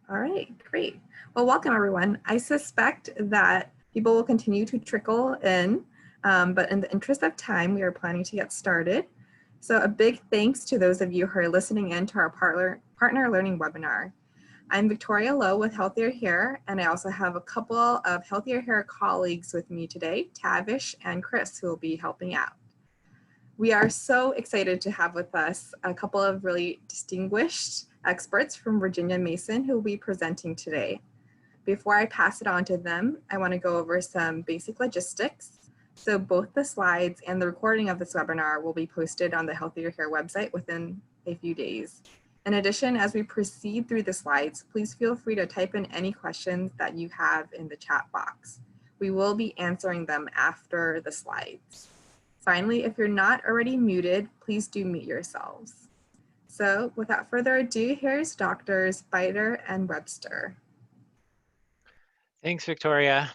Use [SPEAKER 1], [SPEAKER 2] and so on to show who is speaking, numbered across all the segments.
[SPEAKER 1] All right, great. Well, welcome everyone. I suspect that people will continue to trickle in, but in the interest of time, we are planning to get started. So a big thanks to those of you who are listening in to our partner learning webinar. I'm Victoria Lowe with HealthierHere, and I also have a couple of HealthierHere colleagues with me today, Tavish and Chris, who will be helping out. We are so excited to have with us a couple of really distinguished experts from Virginia Mason who will be presenting today. Before I pass it on to them, I want to go over some basic logistics. So both the slides and the recording of this webinar will be posted on the HealthierHere website within a few days. In addition, as we proceed through the slides, please feel free to type in any questions that you have in the chat box. We will be answering them after the slides. Finally, if you're not already muted, please do mute yourselves. So without further ado, here's Doctors Beiter and Webster.
[SPEAKER 2] Thanks, Victoria.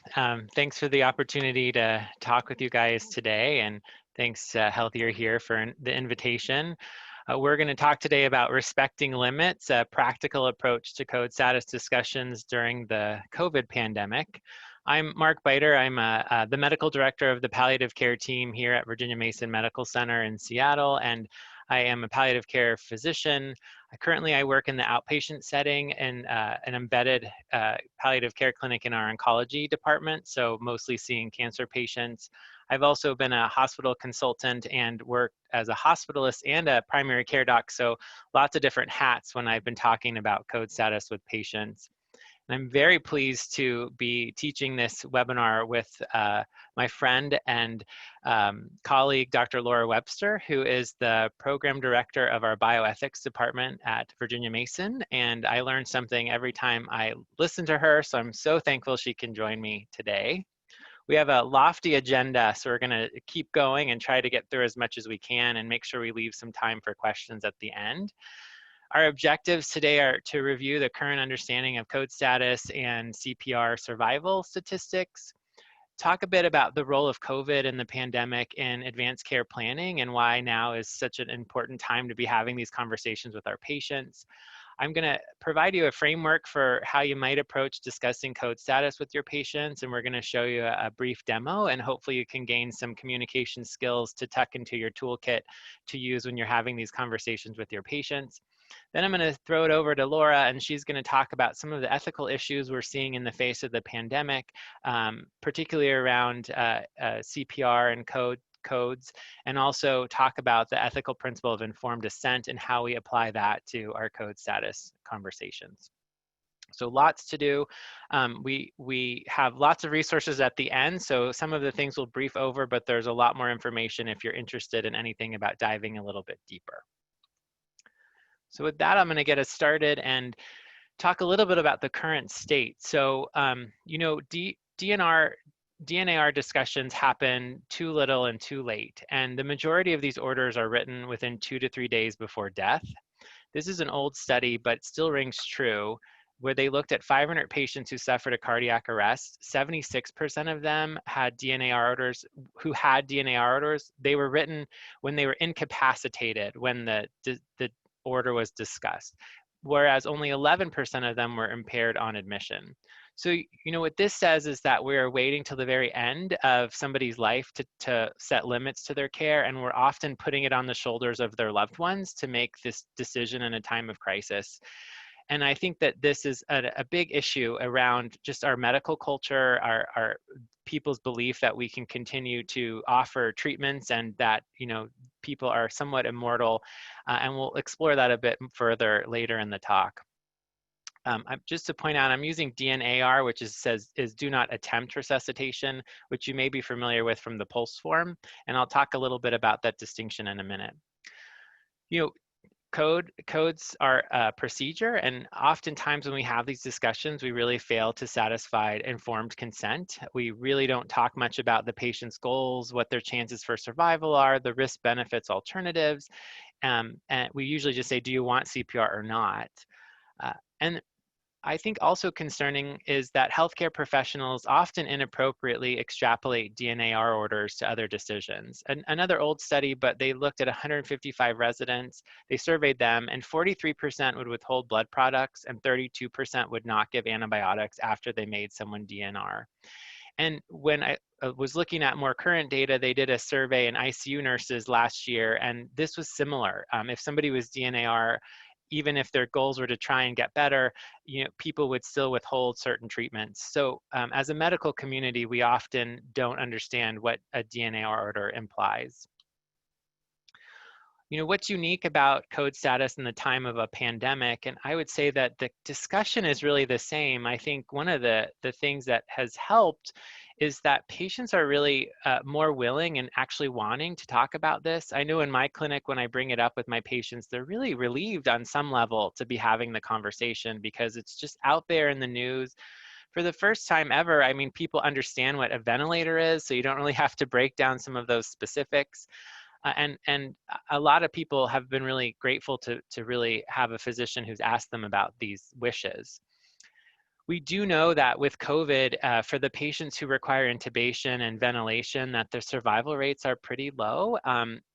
[SPEAKER 2] Thanks for the opportunity to talk with you guys today, and thanks HealthierHere for the invitation. We're going to talk today about respecting limits, a practical approach to code status discussions during the COVID pandemic. I'm Mark Beiter. I'm the medical director of the palliative care team here at Virginia Mason Medical Center in Seattle, and I am a palliative care physician. Currently, I work in the outpatient setting in an embedded palliative care clinic in our oncology department, so mostly seeing cancer patients. I've also been a hospital consultant and worked as a hospitalist and a primary care doc, so lots of different hats when I've been talking about code status with patients. And I'm very pleased to be teaching this webinar with my friend and colleague, Dr. Laura Webster, who is the program director of our bioethics department at Virginia Mason. And I learn something every time I listen to her, so I'm so thankful she can join me today. We have a lofty agenda, so we're going to keep going and try to get through as much as we can and make sure we leave some time for questions at the end. Our objectives today are to review the current understanding of code status and CPR survival statistics, talk a bit about the role of COVID and the pandemic in advanced care planning and why now is such an important time to be having these conversations with our patients. I'm going to provide you a framework for how you might approach discussing code status with your patients, and we're going to show you a brief demo, and hopefully you can gain some communication skills to tuck into your toolkit to use when you're having these conversations with your patients. Then I'm going to throw it over to Laura, and she's going to talk about some of the ethical issues we're seeing in the face of the pandemic, particularly around CPR and codes, and also talk about the ethical principle of informed assent and how we apply that to our code status conversations. So lots to do. We have lots of resources at the end, so some of the things we'll brief over, but there's a lot more information if you're interested in anything about diving a little bit deeper. So with that, I'm going to get us started and talk a little bit about the current state. So, you know, DNAR discussions happen too little and too late, and the majority of these orders are written within 2 to 3 days before death. This is an old study, but still rings true, where they looked at 500 patients who suffered a cardiac arrest. 76% of them had DNAR orders. Who had DNAR orders, they were written when they were incapacitated, when the order was discussed, whereas only 11% of them were impaired on admission. So, you know, what this says is that we're waiting till the very end of somebody's life to set limits to their care, and we're often putting it on the shoulders of their loved ones to make this decision in a time of crisis. And I think that this is a big issue around just our medical culture, our people's belief that we can continue to offer treatments and that, you know, people are somewhat immortal. And we'll explore that a bit further later in the talk. Just to point out, I'm using DNAR, which says do not attempt resuscitation, which you may be familiar with from the PULSE form. And I'll talk a little bit about that distinction in a minute. You know, codes are a procedure, and oftentimes when we have these discussions, we really fail to satisfy informed consent. We really don't talk much about the patient's goals, what their chances for survival are, the risk benefits alternatives, and we usually just say, do you want CPR or not? And I think also concerning is that healthcare professionals often inappropriately extrapolate DNAR orders to other decisions. Another old study, but they looked at 155 residents, they surveyed them, and 43% would withhold blood products and 32% would not give antibiotics after they made someone DNR. And when I was looking at more current data, they did a survey in ICU nurses last year, and this was similar. If somebody was DNAR, even if their goals were to try and get better, people would still withhold certain treatments. So as a medical community, we often don't understand what a DNAR order implies. What's unique about code status in the time of a pandemic, and I would say that the discussion is really the same. I think one of the things that has helped is that patients are really more willing and actually wanting to talk about this. I know in my clinic, when I bring it up with my patients, they're really relieved on some level to be having the conversation because it's just out there in the news. For the first time ever, I mean, people understand what a ventilator is, so you don't really have to break down some of those specifics. And a lot of people have been really grateful to really have a physician who's asked them about these wishes. We do know that with COVID, for the patients who require intubation and ventilation, that their survival rates are pretty low.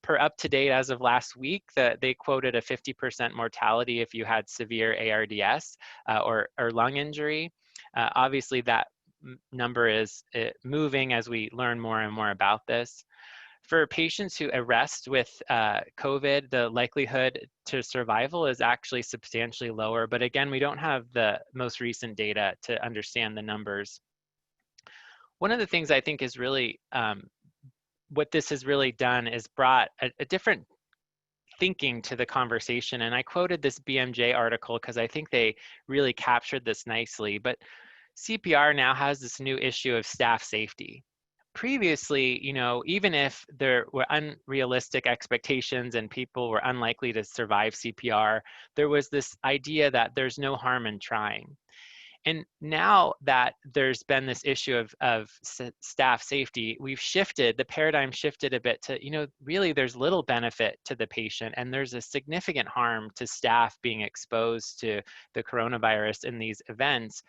[SPEAKER 2] Per up to date as of last week, they quoted a 50% mortality if you had severe ARDS or lung injury. Obviously, that number is moving as we learn more and more about this. For patients who arrest with COVID, the likelihood to survival is actually substantially lower. But again, we don't have the most recent data to understand the numbers. One of the things I think is really, what this has really done is brought a different thinking to the conversation. And I quoted this BMJ article because I think they really captured this nicely. But CPR now has this new issue of staff safety. Previously, even if there were unrealistic expectations and people were unlikely to survive CPR, there was this idea that there's no harm in trying. And now that there's been this issue of staff safety, the paradigm shifted a bit to, really there's little benefit to the patient and there's a significant harm to staff being exposed to the coronavirus in these events.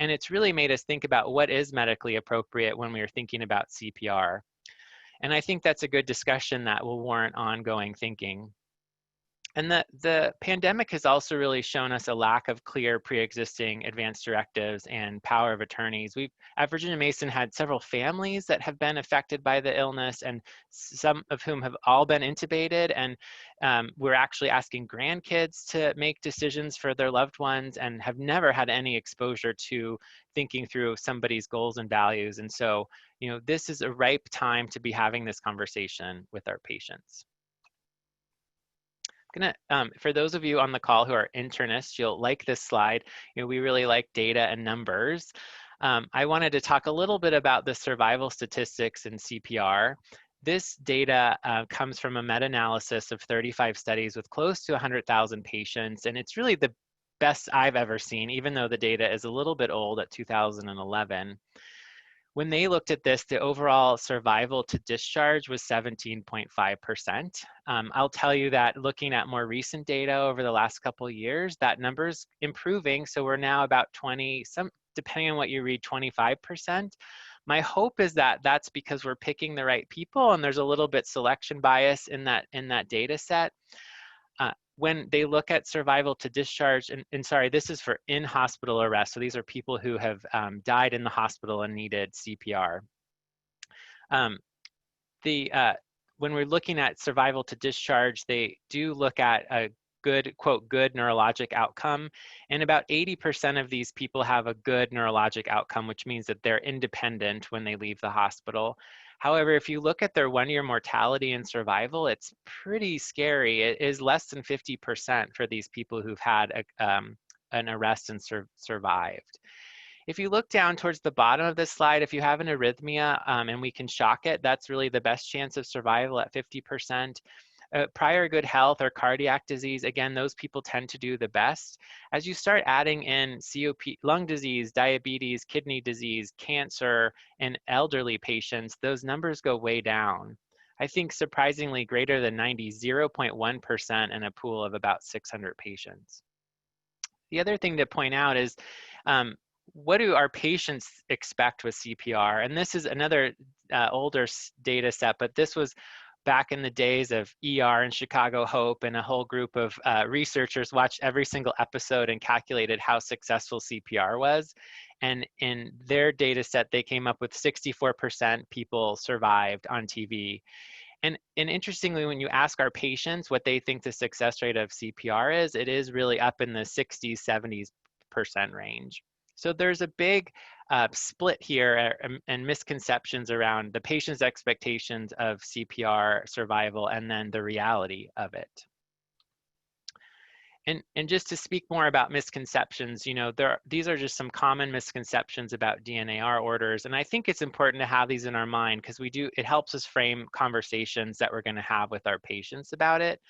[SPEAKER 2] And it's really made us think about what is medically appropriate when we are thinking about CPR. And I think that's a good discussion that will warrant ongoing thinking. And the pandemic has also really shown us a lack of clear pre-existing advance directives and power of attorneys. We've at Virginia Mason had several families that have been affected by the illness, and some of whom have all been intubated. And we're actually asking grandkids to make decisions for their loved ones and have never had any exposure to thinking through somebody's goals and values. And so, this is a ripe time to be having this conversation with our patients. For those of you on the call who are internists, you'll like this slide. We really like data and numbers. I wanted to talk a little bit about the survival statistics in CPR. This data comes from a meta-analysis of 35 studies with close to 100,000 patients, and it's really the best I've ever seen, even though the data is a little bit old at 2011. When they looked at this, the overall survival to discharge was 17.5%. I'll tell you that looking at more recent data over the last couple of years, that number's improving. So we're now about 20, depending on what you read, 25%. My hope is that that's because we're picking the right people and there's a little bit selection bias in that data set. When they look at survival to discharge, and sorry, this is for in-hospital arrest. So these are people who have died in the hospital and needed CPR. When we're looking at survival to discharge, they do look at a good, quote, good neurologic outcome. And about 80% of these people have a good neurologic outcome, which means that they're independent when they leave the hospital. However, if you look at their one-year mortality and survival, it's pretty scary. It is less than 50% for these people who've had an arrest and survived. If you look down towards the bottom of this slide, if you have an arrhythmia and we can shock it, that's really the best chance of survival at 50%. Prior good health or cardiac disease, again, those people tend to do the best. As you start adding in COP, lung disease, diabetes, kidney disease, cancer, and elderly patients, those numbers go way down. I think surprisingly greater than 90, 0.1% in a pool of about 600 patients. The other thing to point out is, what do our patients expect with CPR? And this is another older data set, but this was back in the days of ER and Chicago Hope, and a whole group of researchers watched every single episode and calculated how successful CPR was. And in their data set, they came up with 64% people survived on TV. And interestingly, when you ask our patients what they think the success rate of CPR is, it is really up in the 60s, 70% range. So there's a big split here and misconceptions around the patient's expectations of CPR survival and then the reality of it. And just to speak more about misconceptions, these are just some common misconceptions about DNAR orders. And I think it's important to have these in our mind because it helps us frame conversations that we're going to have with our patients about it.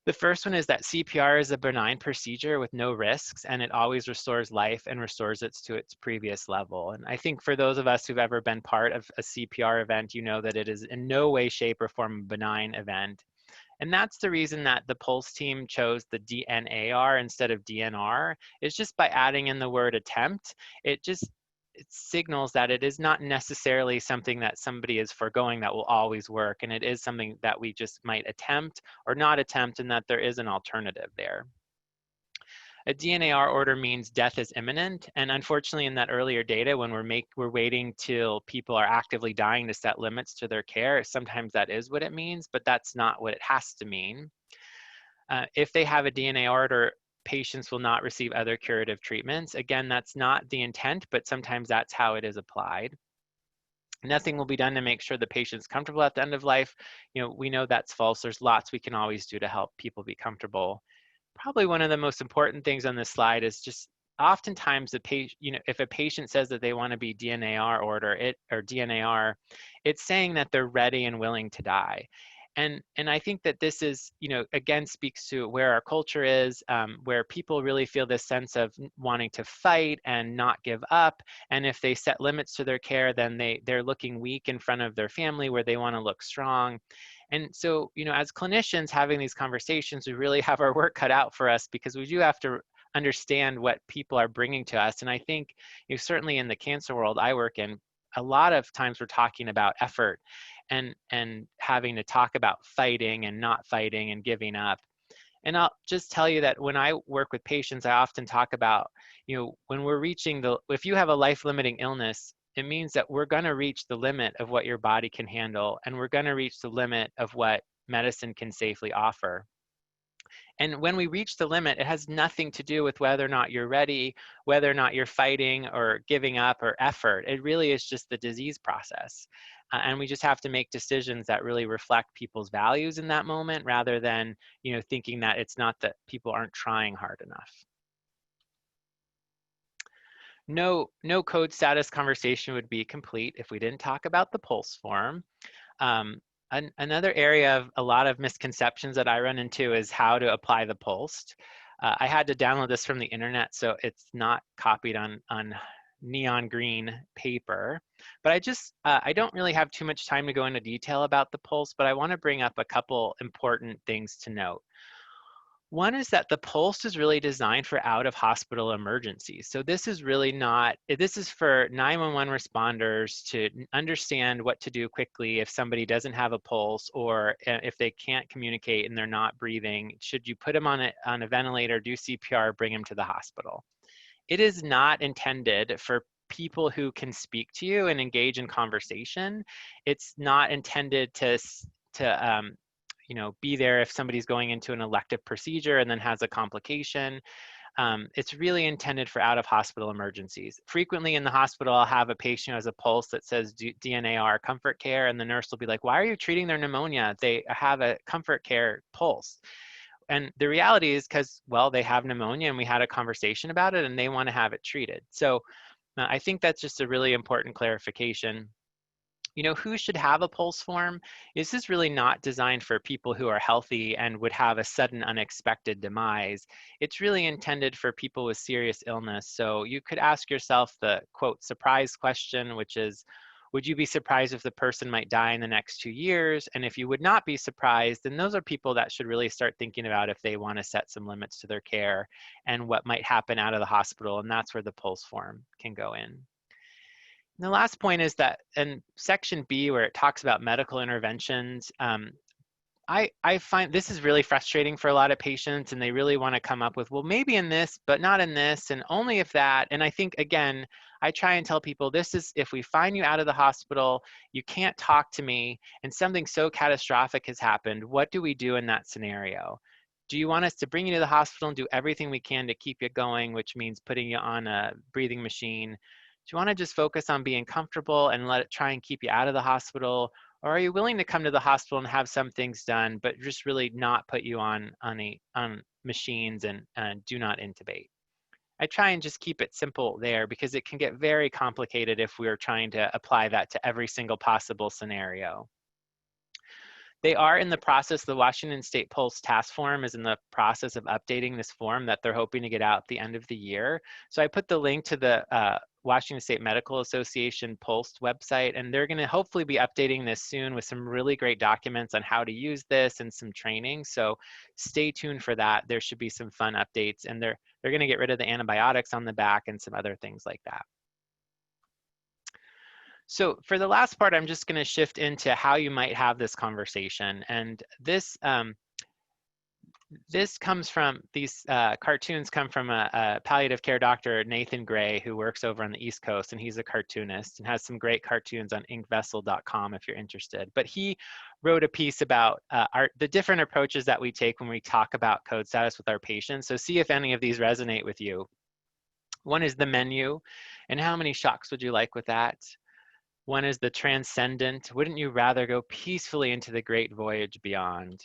[SPEAKER 2] The first one is that CPR is a benign procedure with no risks, and it always restores life and restores it to its previous level. And I think for those of us who've ever been part of a CPR event, you know that it is in no way, shape, or form a benign event. And that's the reason that the Pulse team chose the DNAR instead of DNR. It's just by adding in the word attempt, it signals that it is not necessarily something that somebody is foregoing that will always work. And it is something that we just might attempt or not attempt, and that there is an alternative there. A DNAR order means death is imminent. And unfortunately, in that earlier data, when we're waiting till people are actively dying to set limits to their care, sometimes that is what it means, but that's not what it has to mean. If they have a DNAR order, patients will not receive other curative treatments. Again, that's not the intent, but sometimes that's how it is applied. Nothing will be done to make sure the patient's comfortable at the end of life. We know that's false. There's lots we can always do to help people be comfortable. Probably one of the most important things on this slide is just oftentimes if a patient says that they want to be DNAR or DNAR, it's saying that they're ready and willing to die. And I think that this is, again, speaks to where our culture is, where people really feel this sense of wanting to fight and not give up. And if they set limits to their care, then they're looking weak in front of their family where they want to look strong. And so, as clinicians having these conversations, we really have our work cut out for us because we do have to understand what people are bringing to us. And I think, certainly in the cancer world I work in, a lot of times we're talking about effort and having to talk about fighting and not fighting and giving up. And I'll just tell you that when I work with patients, I often talk about, when we're if you have a life-limiting illness, it means that we're going to reach the limit of what your body can handle, and we're going to reach the limit of what medicine can safely offer. And when we reach the limit, it has nothing to do with whether or not you're ready, whether or not you're fighting or giving up or effort. It really is just the disease process. And we just have to make decisions that really reflect people's values in that moment, rather than, thinking that it's not that people aren't trying hard enough. No code status conversation would be complete if we didn't talk about the pulse form. Another area of a lot of misconceptions that I run into is how to apply the pulse. I had to download this from the internet, so it's not copied on neon green paper. But I don't really have too much time to go into detail about the pulse, but I want to bring up a couple important things to note. One is that the pulse is really designed for out-of-hospital emergencies. So this is for 911 responders to understand what to do quickly if somebody doesn't have a pulse, or if they can't communicate and they're not breathing. Should you put them on a ventilator, do CPR, bring them to the hospital. It is not intended for people who can speak to you and engage in conversation. It's not intended to be there if somebody's going into an elective procedure and then has a complication. It's really intended for out-of-hospital emergencies. Frequently in the hospital, I'll have a patient who has a pulse that says DNAR, comfort care, and the nurse will be like, why are you treating their pneumonia? They have a comfort care pulse. And the reality is because, well, they have pneumonia and we had a conversation about it and they want to have it treated. So I think that's just a really important clarification. Who should have a pulse form? This is really not designed for people who are healthy and would have a sudden unexpected demise. It's really intended for people with serious illness. So you could ask yourself the, quote, surprise question, which is, Would you be surprised if the person might die in the next 2 years? And if you would not be surprised, then those are people that should really start thinking about if they want to set some limits to their care and what might happen out of the hospital. And that's where the pulse form can go in. And the last point is that in section B, where it talks about medical interventions, I find this is really frustrating for a lot of patients, and they really want to come up with, well, maybe in this, but not in this, and only if that. And I think, again, I try and tell people, this is, if we find you out of the hospital, you can't talk to me, and something so catastrophic has happened, what do we do in that scenario? Do you want us to bring you to the hospital and do everything we can to keep you going, which means putting you on a breathing machine? Do you want to just focus on being comfortable and let it try and keep you out of the hospital? Or are you willing to come to the hospital and have some things done, but just really not put you on machines and do not intubate? I try and just keep it simple there, because it can get very complicated if we're trying to apply that to every single possible scenario. They are in the process, the Washington State Pulse Task Form is in the process of updating this form that they're hoping to get out at the end of the year. So I put the link to the Washington State Medical Association Pulse website, and they're going to hopefully be updating this soon with some really great documents on how to use this and some training. So stay tuned for that. There should be some fun updates, and they're going to get rid of the antibiotics on the back and some other things like that. So for the last part, I'm just going to shift into how you might have this conversation. And this comes from, these cartoons come from a palliative care doctor, Nathan Gray, who works over on the East Coast, and he's a cartoonist and has some great cartoons on inkvessel.com if you're interested. But he wrote a piece about the different approaches that we take when we talk about code status with our patients. So see if any of these resonate with you. One is the menu, and how many shocks would you like with that? One is the transcendent. Wouldn't you rather go peacefully into the great voyage beyond?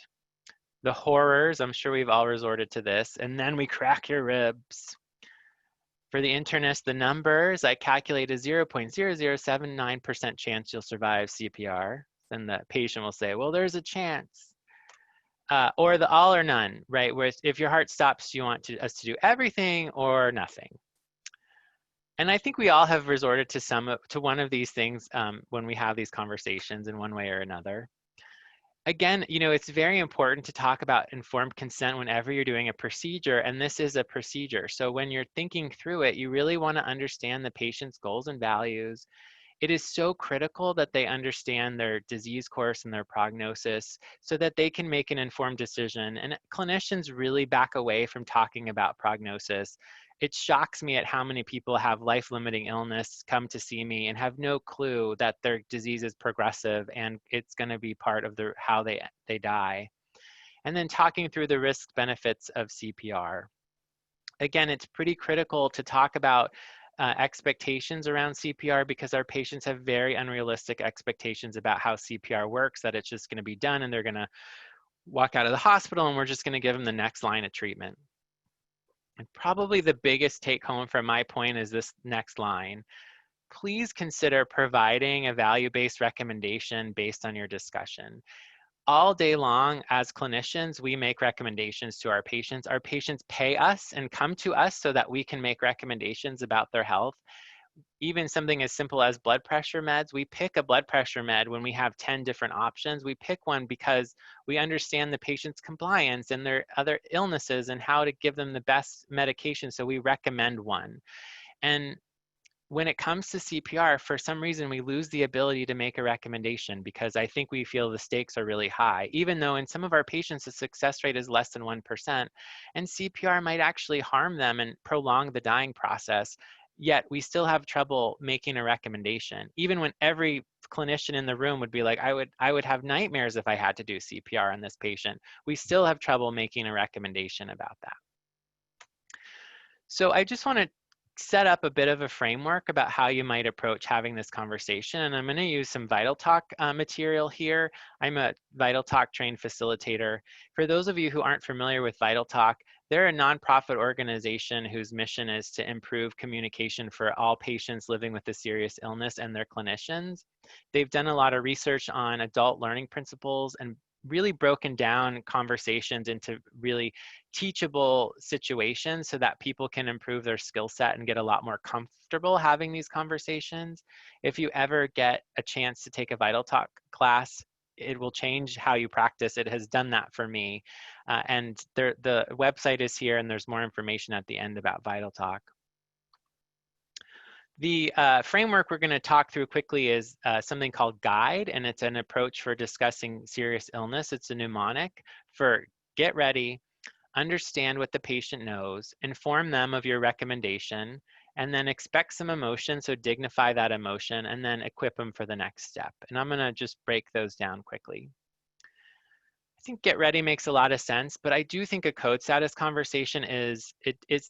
[SPEAKER 2] The horrors, I'm sure we've all resorted to this. And then we crack your ribs. For the internist, the numbers, I calculate a 0.0079% chance you'll survive CPR. Then the patient will say, well, there's a chance. Or the all or none, right? Where if your heart stops, you want us to do everything or nothing. And I think we all have resorted to one of these things when we have these conversations in one way or another. Again, you know, it's very important to talk about informed consent whenever you're doing a procedure, and this is a procedure. So when you're thinking through it, you really want to understand the patient's goals and values. It is so critical that they understand their disease course and their prognosis so that they can make an informed decision. And clinicians really back away from talking about prognosis. It shocks me at how many people have life-limiting illness, come to see me, and have no clue that their disease is progressive and it's going to be part of how they die. And then talking through the risk benefits of CPR. Again, it's pretty critical to talk about expectations around CPR, because our patients have very unrealistic expectations about how CPR works, that it's just going to be done and they're going to walk out of the hospital and we're just going to give them the next line of treatment. And probably the biggest take home from my point is this next line. Please consider providing a value-based recommendation based on your discussion. All day long, as clinicians, we make recommendations to our patients. Our patients pay us and come to us so that we can make recommendations about their health. Even something as simple as blood pressure meds, we pick a blood pressure med when we have 10 different options. We pick one because we understand the patient's compliance and their other illnesses and how to give them the best medication, so we recommend one. And when it comes to CPR, for some reason, we lose the ability to make a recommendation because I think we feel the stakes are really high, even though in some of our patients, the success rate is less than 1%, and CPR might actually harm them and prolong the dying process. Yet we still have trouble making a recommendation, even when every clinician in the room would be like, I would have nightmares if I had to do CPR on this patient. We still have trouble making a recommendation about that. So I just want to set up a bit of a framework about how you might approach having this conversation. And I'm going to use some Vital Talk material here. I'm a Vital Talk trained facilitator. For those of you who aren't familiar with Vital Talk, they're a nonprofit organization whose mission is to improve communication for all patients living with a serious illness and their clinicians. They've done a lot of research on adult learning principles and really broken down conversations into really teachable situations so that people can improve their skill set and get a lot more comfortable having these conversations. If you ever get a chance to take a Vital Talk class, it will change how you practice. It has done that for me. And the website is here, and there's more information at the end about Vital Talk. The framework we're going to talk through quickly is something called GUIDE, and it's an approach for discussing serious illness. It's a mnemonic for get ready, understand what the patient knows, inform them of your recommendation, and then expect some emotion, so dignify that emotion, and then equip them for the next step. And I'm going to just break those down quickly. I think get ready makes a lot of sense, but I do think a code status conversation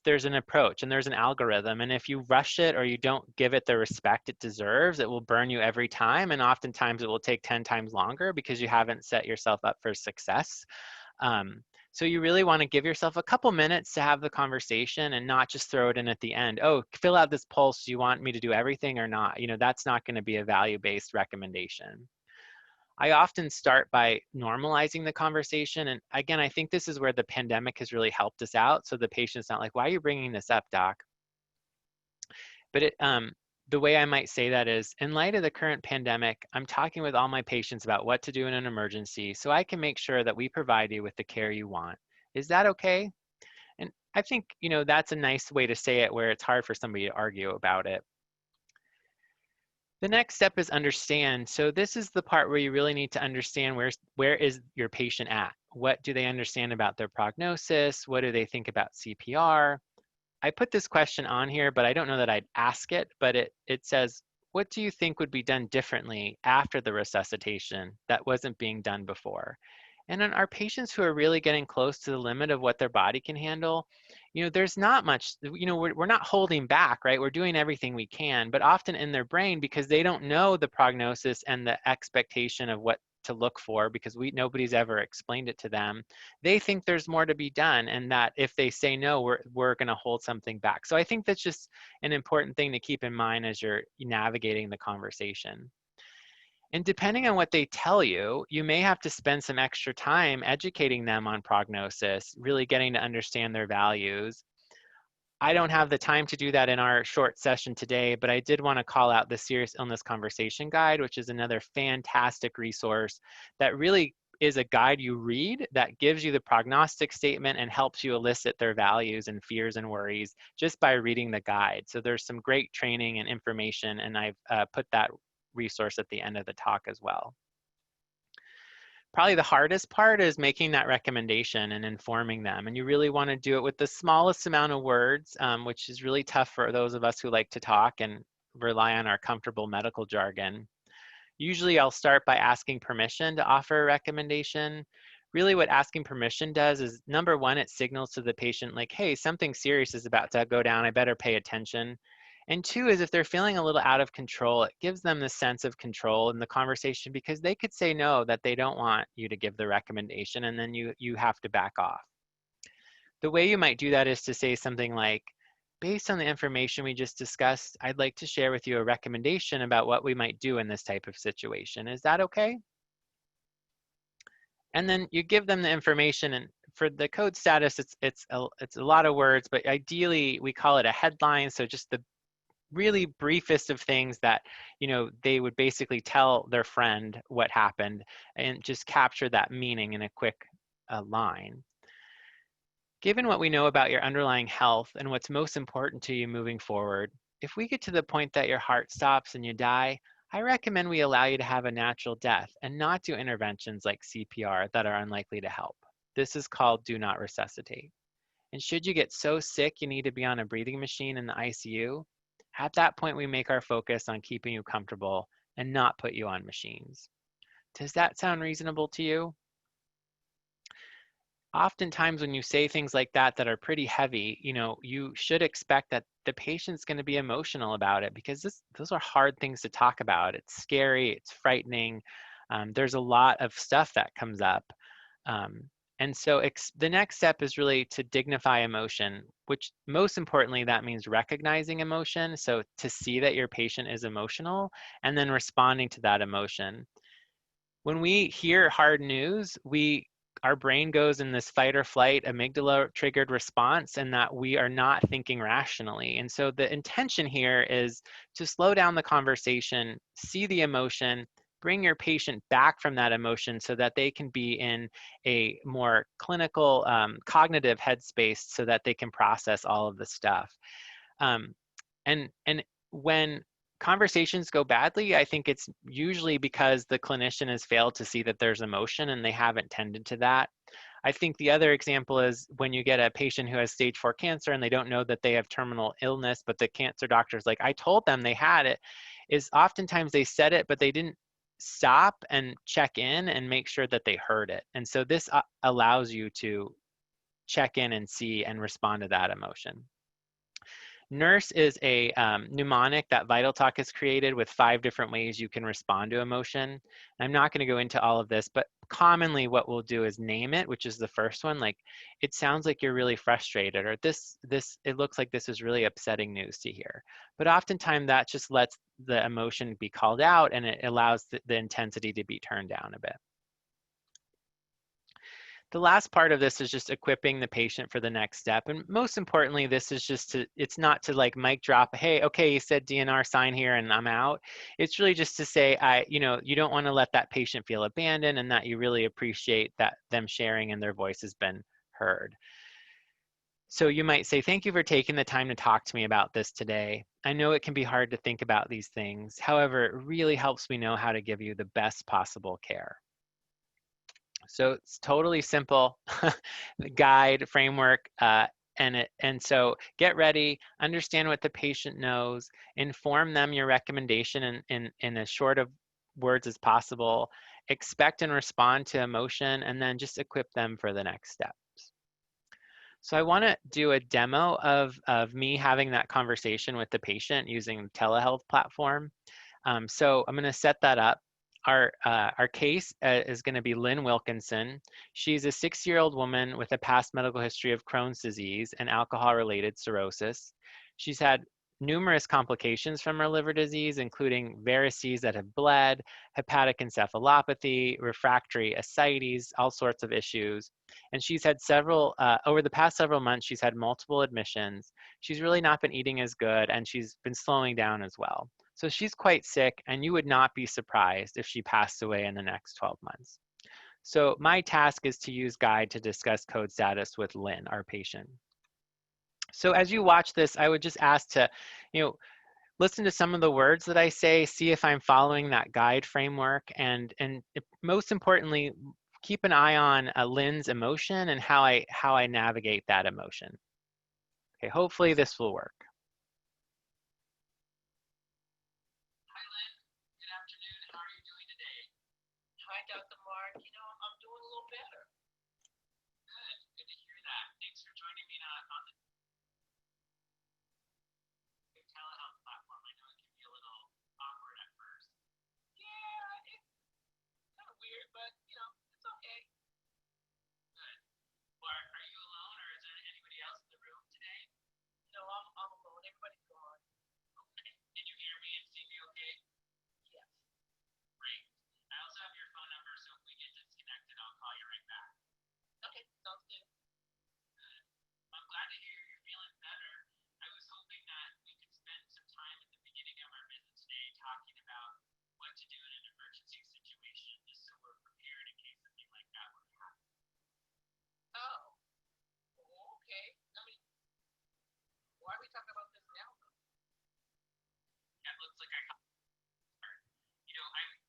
[SPEAKER 2] there's an approach and there's an algorithm, and if you rush it or you don't give it the respect it deserves, it will burn you every time, and oftentimes it will take 10 times longer because you haven't set yourself up for success. So you really want to give yourself a couple minutes to have the conversation and not just throw it in at the end. Oh, fill out this pulse. Do you want me to do everything or not? That's not going to be a value-based recommendation. I often start by normalizing the conversation. And again, I think this is where the pandemic has really helped us out. So the patient's not like, why are you bringing this up, doc? But the way I might say that is, in light of the current pandemic, I'm talking with all my patients about what to do in an emergency so I can make sure that we provide you with the care you want. Is that okay? And I think, that's a nice way to say it where it's hard for somebody to argue about it. The next step is understand. So this is the part where you really need to understand where is your patient at? What do they understand about their prognosis? What do they think about CPR? I put this question on here, but I don't know that I'd ask it, but it says, what do you think would be done differently after the resuscitation that wasn't being done before? And in our patients who are really getting close to the limit of what their body can handle, there's not much, we're not holding back, right? We're doing everything we can, but often in their brain, because they don't know the prognosis and the expectation of what to look for, because nobody's ever explained it to them, they think there's more to be done, and that if they say no, we're going to hold something back. So I think that's just an important thing to keep in mind as you're navigating the conversation. And depending on what they tell you, you may have to spend some extra time educating them on prognosis, really getting to understand their values. I don't have the time to do that in our short session today, but I did want to call out the Serious Illness Conversation Guide, which is another fantastic resource that really is a guide you read that gives you the prognostic statement and helps you elicit their values and fears and worries just by reading the guide. So there's some great training and information, and I've put that resource at the end of the talk as well. Probably the hardest part is making that recommendation and informing them. And you really want to do it with the smallest amount of words, which is really tough for those of us who like to talk and rely on our comfortable medical jargon. Usually I'll start by asking permission to offer a recommendation. Really what asking permission does is, number one, it signals to the patient like, hey, something serious is about to go down, I better pay attention. And two is, if they're feeling a little out of control, it gives them the sense of control in the conversation, because they could say no, that they don't want you to give the recommendation, and then you have to back off. The way you might do that is to say something like, based on the information we just discussed, I'd like to share with you a recommendation about what we might do in this type of situation. Is that okay? And then you give them the information, and for the code status, it's a lot of words, but ideally we call it a headline. So just the really briefest of things that they would basically tell their friend what happened, and just capture that meaning in a quick line. Given what we know about your underlying health and what's most important to you moving forward, if we get to the point that your heart stops and you die, I recommend we allow you to have a natural death and not do interventions like CPR that are unlikely to help. This is called do not resuscitate. And should you get so sick you need to be on a breathing machine in the ICU, at that point we make our focus on keeping you comfortable and not put you on machines. Does that sound reasonable to you? Oftentimes when you say things like that that are pretty heavy, you should expect that the patient's going to be emotional about it, because those are hard things to talk about. It's scary, it's frightening. There's a lot of stuff that comes up. And so the next step is really to dignify emotion, which most importantly, that means recognizing emotion. So to see that your patient is emotional and then responding to that emotion. When we hear hard news, our brain goes in this fight or flight amygdala triggered response, and that we are not thinking rationally. And so the intention here is to slow down the conversation, see the emotion, bring your patient back from that emotion so that they can be in a more clinical, cognitive headspace so that they can process all of the stuff. And when conversations go badly, I think it's usually because the clinician has failed to see that there's emotion and they haven't tended to that. I think the other example is when you get a patient who has stage 4 cancer and they don't know that they have terminal illness, but the cancer doctor's like, I told them they had it, is oftentimes they said it, but they didn't stop and check in and make sure that they heard it. And so this allows you to check in and see and respond to that emotion. Nurse is a mnemonic that VitalTalk has created with 5 different ways you can respond to emotion. I'm not going to go into all of this, but commonly what we'll do is name it, which is the first one. Like, it sounds like you're really frustrated, or it looks like this is really upsetting news to hear. But oftentimes that just lets the emotion be called out, and it allows the intensity to be turned down a bit. The last part of this is just equipping the patient for the next step. And most importantly, this is just it's not to like mic drop, hey, okay, you said DNR, sign here and I'm out. It's really just to say, you don't want to let that patient feel abandoned, and that you really appreciate that them sharing and their voice has been heard. So you might say, thank you for taking the time to talk to me about this today. I know it can be hard to think about these things. However, it really helps me know how to give you the best possible care. So it's totally simple guide framework, and so get ready, understand what the patient knows, inform them your recommendation in as short of words as possible, expect and respond to emotion, and then just equip them for the next steps. So I want to do a demo of me having that conversation with the patient using the telehealth platform. So I'm going to set that up. Our case is going to be Lynn Wilkinson. She's a 6-year-old woman with a past medical history of Crohn's disease and alcohol-related cirrhosis. She's had numerous complications from her liver disease, including varices that have bled, hepatic encephalopathy, refractory ascites, all sorts of issues. And she's had several, over the past several months, she's had multiple admissions. She's really not been eating as good, and she's been slowing down as well. So she's quite sick, and you would not be surprised if she passed away in the next 12 months. So my task is to use Guide to discuss code status with Lynn, our patient. So as you watch this, I would just ask to, listen to some of the words that I say, see if I'm following that guide framework, and most importantly, keep an eye on Lynn's emotion and how I navigate that emotion. Okay, hopefully this will work.
[SPEAKER 3] Dr. Mark, I'm doing a little better. Good to hear that. Thanks for joining me on the telehealth platform. I know it can be a little awkward at first. Yeah, it's kind of weird, but it's okay. Good. Well, are you alone, or is there anybody else in the room today? No, I'm alone. Everybody's gone. Okay. Did you hear me and see me okay? Yes. Great. I also have your phone number, so if we get disconnected, I'll call you right back. Okay, sounds good. Good. I'm glad to hear you're feeling better. I was hoping that we could spend some time at the beginning of our visit today talking about what to do in an emergency situation, just so we're prepared in case something like that were to happen. Oh, okay. I mean, why are we talking about this now, though? Yeah, it looks like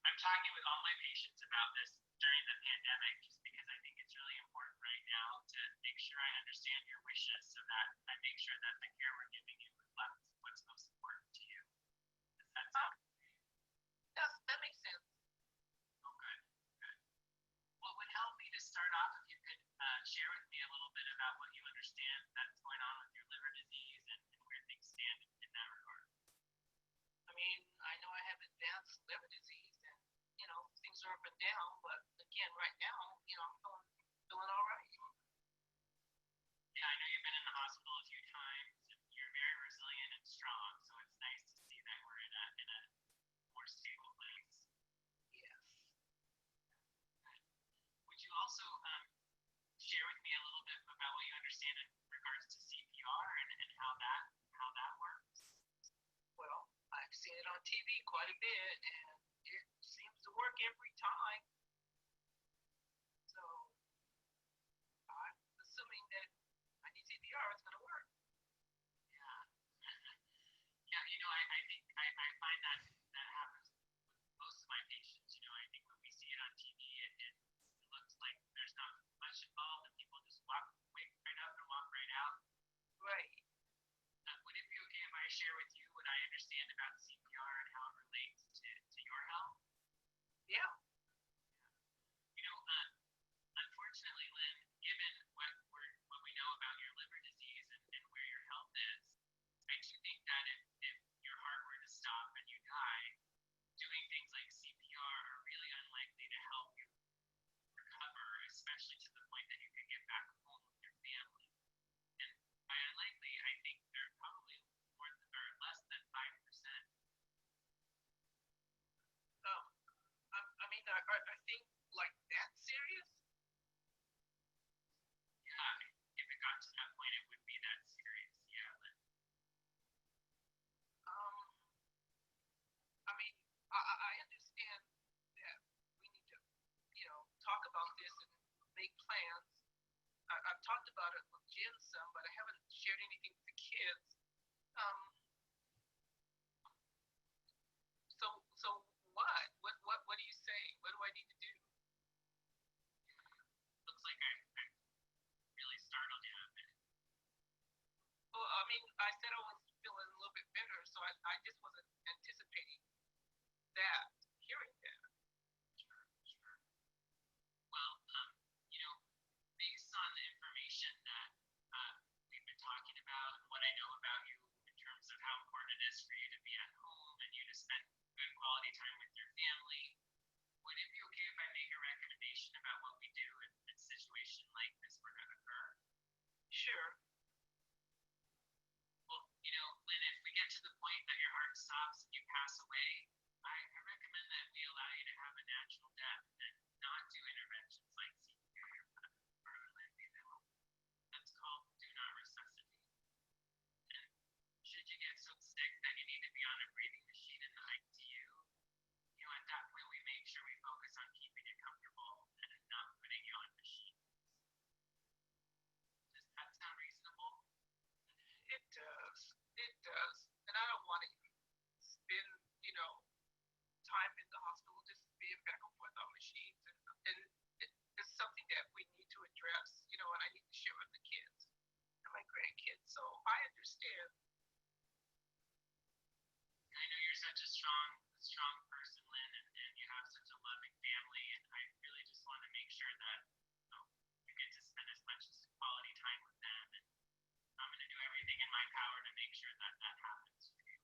[SPEAKER 3] I'm talking with all my patients about this during the pandemic, just because I think it's really important right now to make sure I understand your wishes so that I make sure that the care we're giving you reflects what's most important to you. Does that sound? Yes, that makes sense. Oh, good, good. Well, it would help me to start off if you could share with me a little bit about what you understand that's going on with your liver disease and where things stand in that regard. I mean, I know I have advanced liver disease, and things are up and down, but again, right now, I'm doing all right. Yeah, I know you've been in the hospital a few times, and you're very resilient and strong, so it's nice to see that we're in a more stable place. Yes. also share with me a little bit about what you understand in regards to CPR and how that works? Well, I've seen it on TV quite a bit, and it seems to work every time. So I'm assuming that I need CPR, it's going to work. Yeah. Yeah, I think I find that happens with most of my patients. I think when we see it on TV, it looks like there's not much involved, and people just wake right up and walk right out. Right. Would it be okay if I share with you what I understand about CPR and how it relates to your health? Yeah. Unfortunately, Lynn, given what we know about your liver disease and where your health is, I do think that if your heart were to stop and you die, doing things like CPR are really unlikely to help you recover, especially to the point that you can get back home with your family. And by unlikely, I think they're probably less than 5%. I think like that serious? Yeah, if it got to that point, it would be that serious. Yeah. I understand that we need to, talk about this and make plans. I've talked about it with Jen some, but I haven't shared anything with the kids. So what? What do you say? What do I need to do? Looks like I really startled you a bit. Well, I said I was feeling a little bit better, so I just wasn't anticipating that, hearing that. Sure. Well, based on the information that we've been talking about and what I know about you in terms of how important it is for you to be at home and you to spend good quality time with your family, would it be okay if I make a recommendation about what we do in a situation like this were to occur? Sure. Well, Lynn, if we get to the point that your heart stops and you pass away, I recommend that we allow you to have a natural death and not do interventions like CPR or lymphedema. That's called do not resuscitate. And should you get so sick that you need to be on a breathing machine in the ICU, at that point we make sure we focus on keeping you comfortable and not putting you on machines. Does that sound reasonable? It does. And I don't want to spend, time in the hospital just being back and forth on machines. And it's something that we need to address, and I need to share with the kids and my grandkids. So I understand. I know you're such a strong person, Lynn, and you have such a loving family, and I really just want to make sure that you get to spend as much quality time with them, and I'm going to do everything in my power to make sure that happens for you.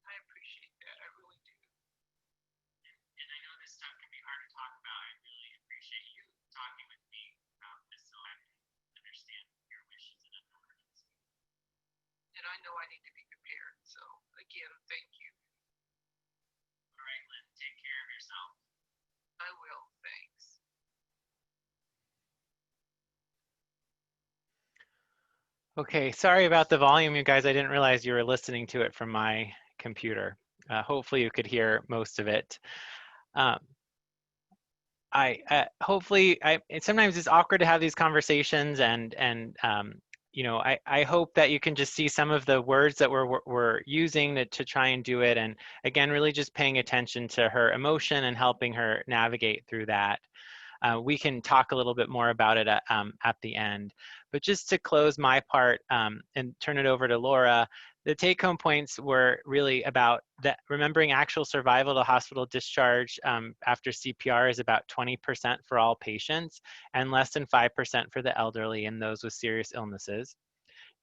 [SPEAKER 3] I appreciate that. I really do. And I know this stuff can be hard to talk about. I really appreciate you talking with me about this so I can understand your wishes in an emergency. And I know I need to be prepared. So, again, thank you. All right, Lynn. Take care of yourself. I will. Thanks.
[SPEAKER 2] Okay, sorry about the volume, you guys. I didn't realize you were listening to it from my computer. Hopefully you could hear most of it. Sometimes it's awkward to have these conversations, and I hope that you can just see some of the words that we're using to try and do it, and again, really just paying attention to her emotion and helping her navigate through that. We can talk a little bit more about it at the end. But just to close my part and turn it over to Laura, the take-home points were really about remembering actual survival to hospital discharge after CPR is about 20% for all patients and less than 5% for the elderly and those with serious illnesses.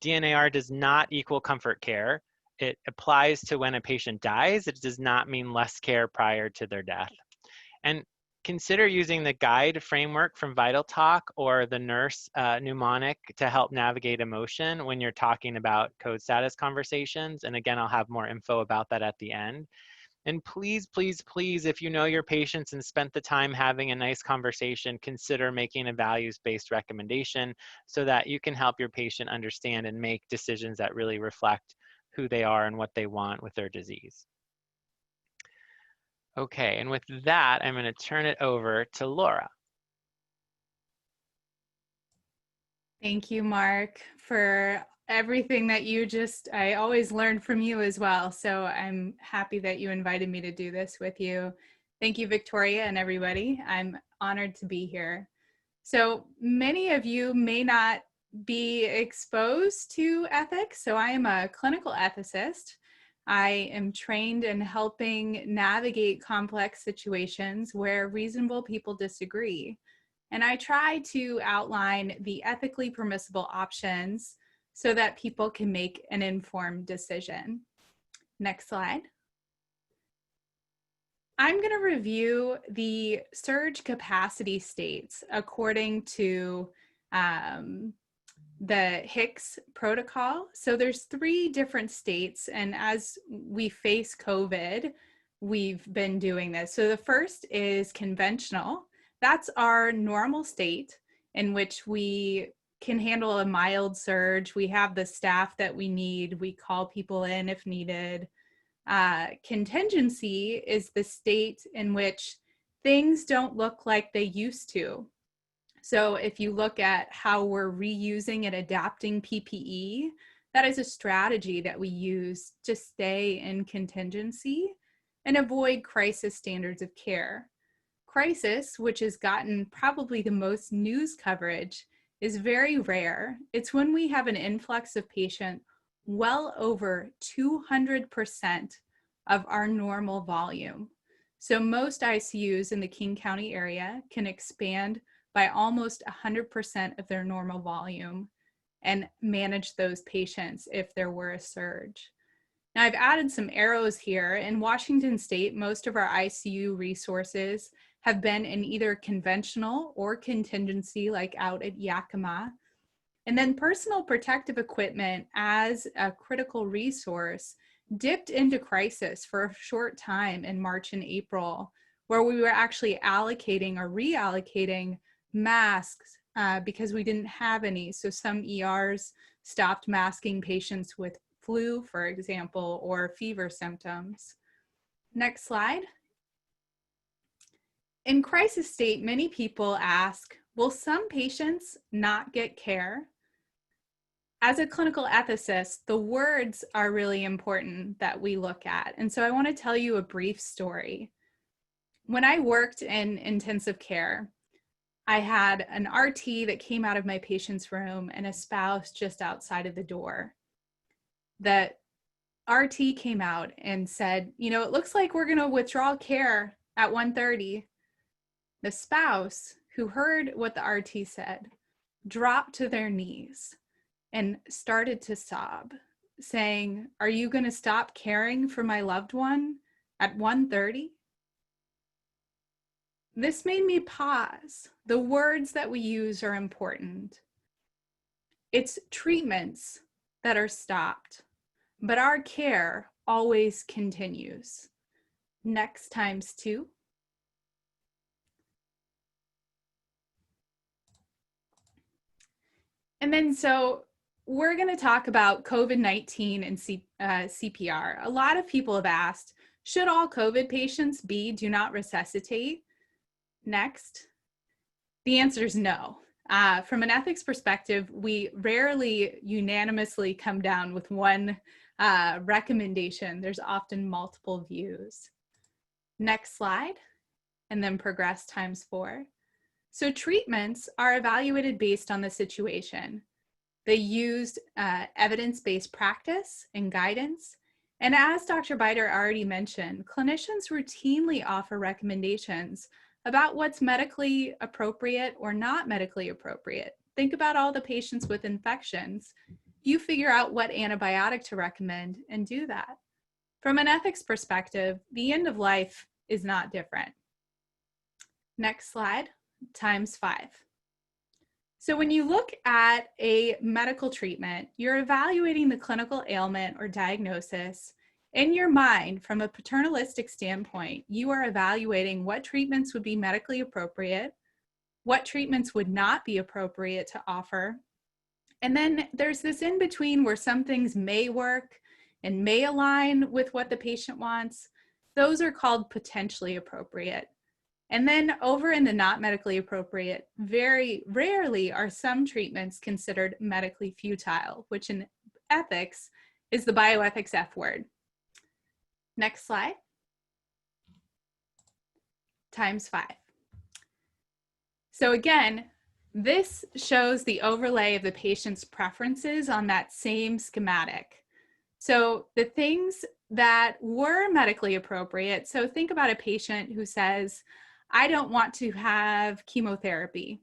[SPEAKER 2] DNAR does not equal comfort care. It applies to when a patient dies. It does not mean less care prior to their death. And consider using the guide framework from Vital Talk or the nurse mnemonic to help navigate emotion when you're talking about code status conversations. And again, I'll have more info about that at the end. And please, please, please, if you know your patients and spent the time having a nice conversation, consider making a values-based recommendation so that you can help your patient understand and make decisions that really reflect who they are and what they want with their disease. Okay, and with that, I'm going to turn it over to Laura.
[SPEAKER 4] Thank you, Mark, for everything that I always learn from you as well. So I'm happy that you invited me to do this with you. Thank you, Victoria, and everybody. I'm honored to be here. So many of you may not be exposed to ethics. So I am a clinical ethicist. I am trained in helping navigate complex situations where reasonable people disagree. And I try to outline the ethically permissible options so that people can make an informed decision. Next slide. I'm going to review the surge capacity states according to the Hicks protocol. So there's 3 different states, and as we face COVID, we've been doing this. So the first is conventional. That's our normal state in which we can handle a mild surge. We have the staff that we need. We call people in if needed. Contingency is the state in which things don't look like they used to. So if you look at how we're reusing and adapting PPE, that is a strategy that we use to stay in contingency and avoid crisis standards of care. Crisis, which has gotten probably the most news coverage, is very rare. It's when we have an influx of patient well over 200% of our normal volume. So most ICUs in the King County area can expand by almost 100% of their normal volume and manage those patients if there were a surge. Now I've added some arrows here. In Washington State, most of our ICU resources have been in either conventional or contingency, like out at Yakima. And then personal protective equipment as a critical resource dipped into crisis for a short time in March and April, where we were actually allocating or reallocating masks because we didn't have any. So some ERs stopped masking patients with flu, for example, or fever symptoms. Next slide. In crisis state, many people ask, will some patients not get care? As a clinical ethicist, the words are really important that we look at. And so I want to tell you a brief story. When I worked in intensive care, I had an RT that came out of my patient's room and a spouse just outside of the door. The RT came out and said, you know, it looks like we're going to withdraw care at 1:30. The spouse, who heard what the RT said, dropped to their knees and started to sob, saying, are you going to stop caring for my loved one at 1:30? This made me pause. The words that we use are important. It's treatments that are stopped, but our care always continues. Next ×2. And then so we're going to talk about COVID-19 and CPR. A lot of people have asked, should all COVID patients be do not resuscitate? Next. The answer is no. From an ethics perspective, we rarely unanimously come down with one recommendation. There's often multiple views. Next slide, and then progress ×4. So treatments are evaluated based on the situation. They used evidence-based practice and guidance. And as Dr. Beiter already mentioned, clinicians routinely offer recommendations about what's medically appropriate or not medically appropriate. Think about all the patients with infections. You figure out what antibiotic to recommend and do that. From an ethics perspective, the end of life is not different. Next slide, ×5. So when you look at a medical treatment, you're evaluating the clinical ailment or diagnosis In your mind, from a paternalistic standpoint, you are evaluating what treatments would be medically appropriate, what treatments would not be appropriate to offer. And then there's this in between where some things may work and may align with what the patient wants. Those are called potentially appropriate. And then over in the not medically appropriate, very rarely are some treatments considered medically futile, which in ethics is the bioethics F word. Next slide. ×5. So again, this shows the overlay of the patient's preferences on that same schematic. So the things that were medically appropriate, so think about a patient who says, I don't want to have chemotherapy.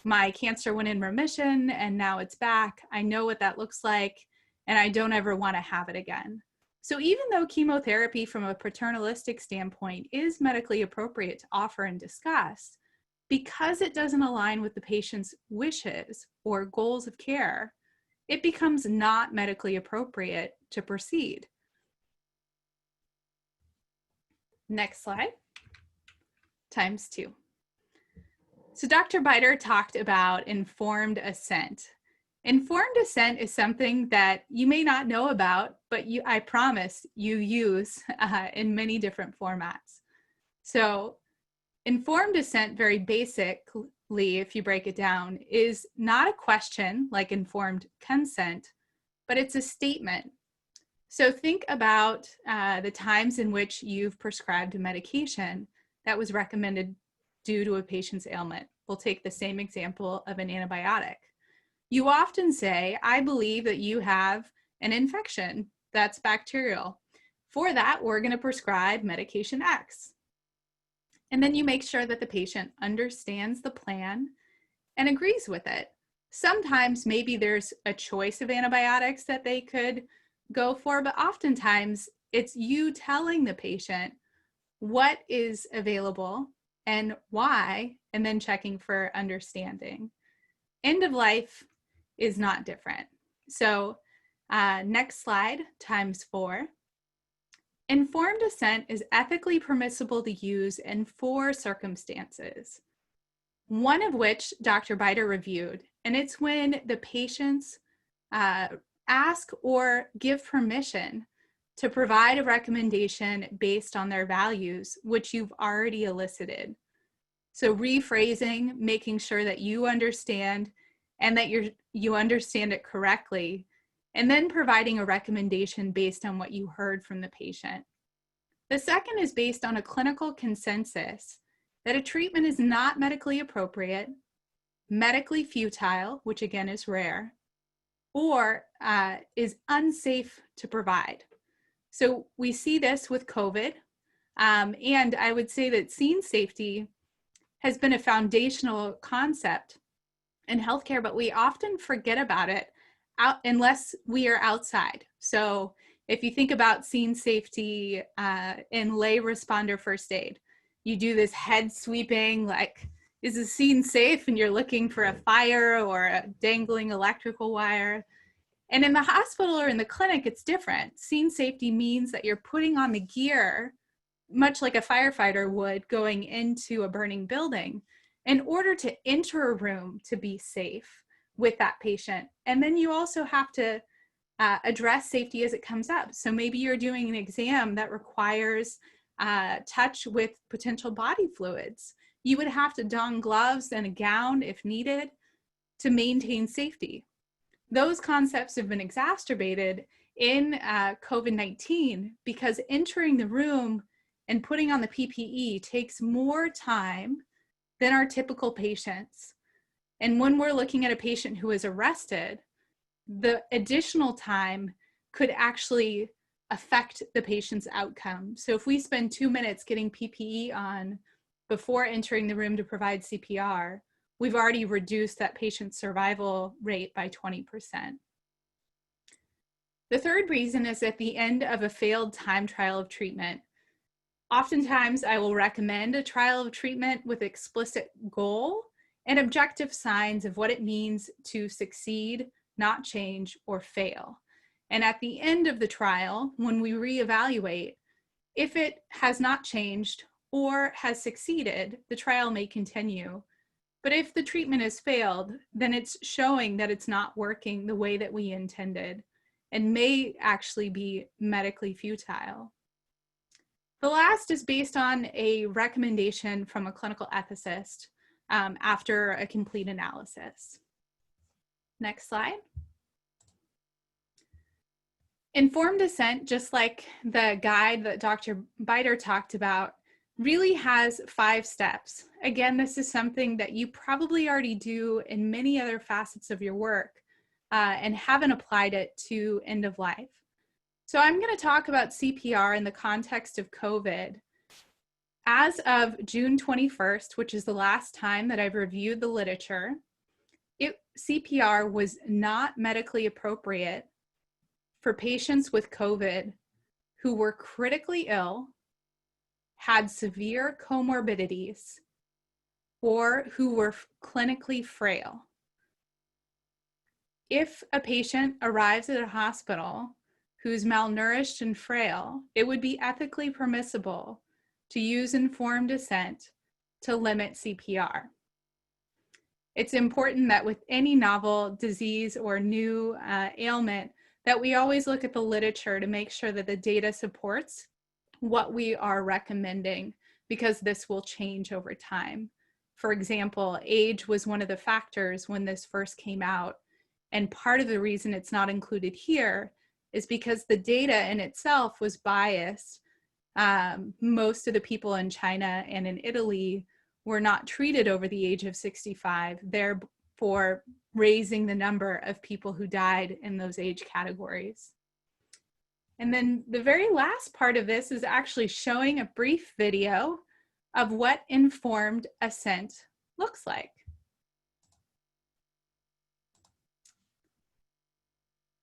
[SPEAKER 4] My cancer went in remission and now it's back. I know what that looks like and I don't ever want to have it again. So even though chemotherapy from a paternalistic standpoint is medically appropriate to offer and discuss, because it doesn't align with the patient's wishes or goals of care, it becomes not medically appropriate to proceed. Next slide. ×2. So Dr. Beiter talked about informed assent. Informed assent is something that you may not know about, but I promise you use in many different formats. So informed assent, very basically, if you break it down, is not a question like informed consent, but it's a statement. So think about the times in which you've prescribed a medication that was recommended due to a patient's ailment. We'll take the same example of an antibiotic. You often say, I believe that you have an infection that's bacterial. For that, we're going to prescribe medication X. And then you make sure that the patient understands the plan and agrees with it. Sometimes maybe there's a choice of antibiotics that they could go for, but oftentimes it's you telling the patient what is available and why, and then checking for understanding. End of life is not different. So next slide, ×4. Informed assent is ethically permissible to use in 4 circumstances, one of which Dr. Beiter reviewed, and it's when the patients ask or give permission to provide a recommendation based on their values, which you've already elicited. So rephrasing, making sure that you understand and that you understand it correctly, and then providing a recommendation based on what you heard from the patient. The second is based on a clinical consensus that a treatment is not medically appropriate, medically futile, which again is rare, or is unsafe to provide. So we see this with COVID, and I would say that scene safety has been a foundational concept in healthcare, but we often forget about it unless we are outside. So if you think about scene safety in lay responder first aid, you do this head sweeping, like, is the scene safe? And you're looking for a fire or a dangling electrical wire. And in the hospital or in the clinic, it's different. Scene safety means that you're putting on the gear, much like a firefighter would going into a burning building, in order to enter a room to be safe with that patient. And then you also have to address safety as it comes up. So maybe you're doing an exam that requires touch with potential body fluids. You would have to don gloves and a gown if needed to maintain safety. Those concepts have been exacerbated in COVID-19 because entering the room and putting on the PPE takes more time than our typical patients. And when we're looking at a patient who is arrested, the additional time could actually affect the patient's outcome. So if we spend 2 minutes getting PPE on before entering the room to provide CPR, we've already reduced that patient's survival rate by 20%. The third reason is at the end of a failed time trial of treatment. Oftentimes, I will recommend a trial of treatment with explicit goal and objective signs of what it means to succeed, not change, or fail. And at the end of the trial, when we reevaluate, if it has not changed or has succeeded, the trial may continue. But if the treatment has failed, then it's showing that it's not working the way that we intended and may actually be medically futile. The last is based on a recommendation from a clinical ethicist after a complete analysis. Next slide. Informed Ascent, just like the guide that Dr. Beiter talked about, really has 5 steps. Again, this is something that you probably already do in many other facets of your work and haven't applied it to end of life. So I'm going to talk about CPR in the context of COVID. As of June 21st, which is the last time that I've reviewed the literature, CPR was not medically appropriate for patients with COVID who were critically ill, had severe comorbidities, or who were clinically frail. If a patient arrives at a hospital who's malnourished and frail, it would be ethically permissible to use informed assent to limit CPR. It's important that with any novel disease or new ailment, that we always look at the literature to make sure that the data supports what we are recommending, because this will change over time. For example, age was one of the factors when this first came out. And part of the reason it's not included here is because the data in itself was biased. Most of the people in China and in Italy were not treated over the age of 65, therefore raising the number of people who died in those age categories. And then the very last part of this is actually showing a brief video of what informed assent looks like.